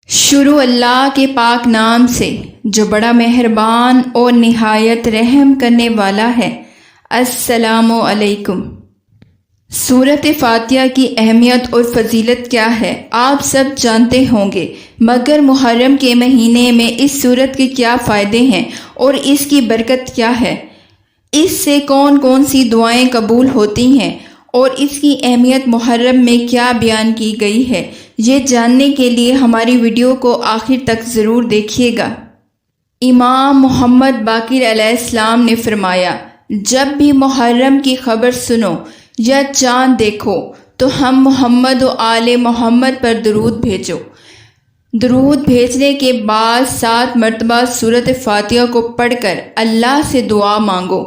شروع اللہ کے پاک نام سے جو بڑا مہربان اور نہایت رحم کرنے والا ہے۔ السلام علیکم۔ سورۃ فاتحہ کی اہمیت اور فضیلت کیا ہے آپ سب جانتے ہوں گے، مگر محرم کے مہینے میں اس سورت کے کیا فائدے ہیں اور اس کی برکت کیا ہے، اس سے کون کون سی دعائیں قبول ہوتی ہیں اور اس کی اہمیت محرم میں کیا بیان کی گئی ہے، یہ جاننے کے لیے ہماری ویڈیو کو آخر تک ضرور دیکھیے گا۔ امام محمد باقر علیہ السلام نے فرمایا، جب بھی محرم کی خبر سنو یا چاند دیکھو تو ہم محمد و آل محمد پر درود بھیجو۔ درود بھیجنے کے بعد 7 مرتبہ سورۃ فاتحہ کو پڑھ کر اللہ سے دعا مانگو،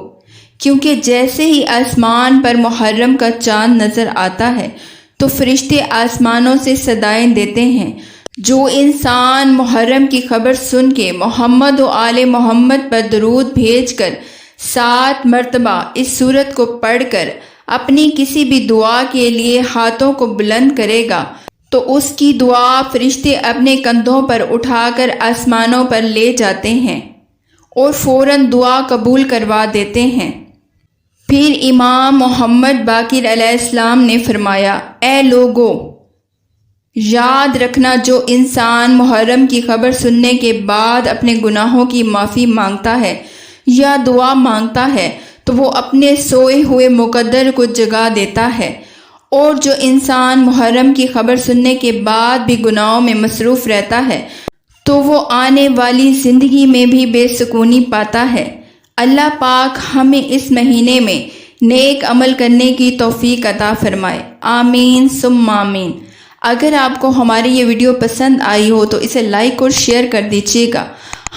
کیونکہ جیسے ہی آسمان پر محرم کا چاند نظر آتا ہے تو فرشتے آسمانوں سے صدائیں دیتے ہیں۔ جو انسان محرم کی خبر سن کے محمد و آل محمد پر درود بھیج کر 7 مرتبہ اس سورت کو پڑھ کر اپنی کسی بھی دعا کے لیے ہاتھوں کو بلند کرے گا تو اس کی دعا فرشتے اپنے کندھوں پر اٹھا کر آسمانوں پر لے جاتے ہیں اور فوراً دعا قبول کروا دیتے ہیں۔ پھر امام محمد باقر علیہ السلام نے فرمایا، اے لوگو، یاد رکھنا جو انسان محرم کی خبر سننے کے بعد اپنے گناہوں کی معافی مانگتا ہے یا دعا مانگتا ہے تو وہ اپنے سوئے ہوئے مقدر کو جگا دیتا ہے، اور جو انسان محرم کی خبر سننے کے بعد بھی گناہوں میں مصروف رہتا ہے تو وہ آنے والی زندگی میں بھی بے سکونی پاتا ہے۔ اللہ پاک ہمیں اس مہینے میں نیک عمل کرنے کی توفیق عطا فرمائے، آمین ثم آمین۔ اگر آپ کو ہماری یہ ویڈیو پسند آئی ہو تو اسے لائک اور شیئر کر دیجیے گا۔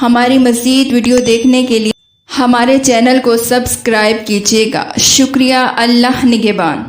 ہماری مزید ویڈیو دیکھنے کے لیے ہمارے چینل کو سبسکرائب کیجیے گا۔ شکریہ۔ اللہ نگہبان۔